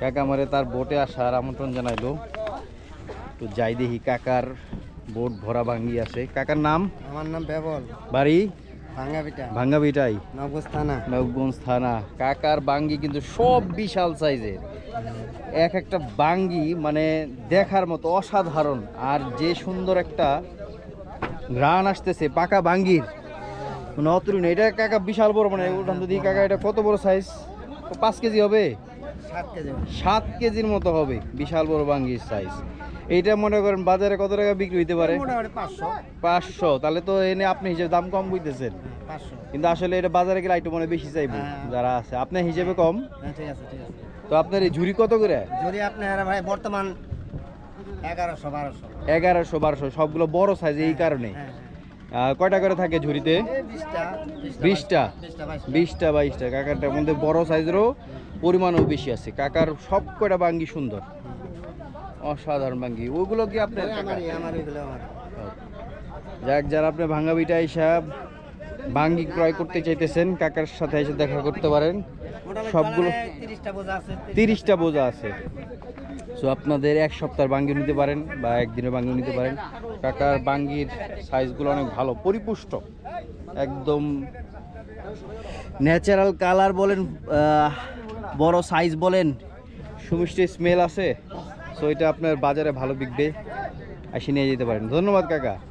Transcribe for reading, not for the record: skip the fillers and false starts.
কাকা আমারে তার বোটে আসার আমন্ত্রণ জানাইলো। তো যাই দেখি কাকার বোট ভরা বাঙ্গি আছে। কাকার নাম? আমার নাম বেবল, বাড়ি? ভাঙ্গাপিটা, ভাঙ্গাবিটাই, নবগঞ্জ থানা। নবগঞ্জ থানা। কাকার বাঙ্গি কিন্তু সব বিশাল সাইজের, এক একটা বাঙ্গি মানে দেখার মতো অসাধারণ। আর যে সুন্দর একটা ঘ্রাণ আসতেছে পাকা বাঙ্গির, মানে অতুলনীয়। এটা কাকা বিশাল বড়, মানে উঠান যদি কাকা, এটা কত বড় সাইজ? 5 কেজি হবে, 7 কেজি। 7 কেজির মতো হবে, বিশাল বড় বাঙ্গির সাইজ। এইটা মনে করেন বাজারে কত টাকা বিক্রি হইতে পারে? মোটামুটি 500। 500। তাহলে তো এনে আপনি হিসেবে দাম কম বুঝতেছেন, 500। কিন্তু আসলে এটা বাজারে গেলে একটু মনে বেশি চাইবে যারা আছে, আপনার হিসেবে কম। হ্যাঁ, ঠিক আছে, ঠিক আছে। তো আপনার এই ঝুড়ি কত করে? যদি আপনি ভাই বর্তমান 1100 1200। 1100 1200, সবগুলো বড় সাইজ এই কারণে। কয়টা করে থাকে ঝুড়িতে? 20টা 20টা 22টা। 20টা 22টা। কাকারটার মধ্যে বড় সাইজেরও পরিমাণও বেশি আছে। কাকার সব কয়টা বাঙ্গি সুন্দর, অসাধারণ বাঙ্গি। ওগুলো কি আপনার? আমার এগুলো আমার। যাক, যারা আপনি ভাঙ্গাবিটা হিসাব বাঙ্গি ক্রয় করতে চাইতেছেন, কাকার সাথে এসে দেখা করতে পারেন। সবগুলো 30টা বোঝা আছে। 30টা বোঝা আছে। সো আপনাদের এক সপ্তাহের বাঙ্গি নিতে পারেন বা একদিনের বাঙ্গি নিতে পারেন। কাকার বাঙ্গির সাইজগুলো অনেক ভালো, পরিপুষ্ট, একদম ন্যাচারাল কালার বলেন, বড় সাইজ বলেন, সুমিষ্টি স্মেল আছে। সো এটা আপনার বাজারে ভালো বিকবে, আসি নিয়ে যেতে পারেন। ধন্যবাদ কাকা।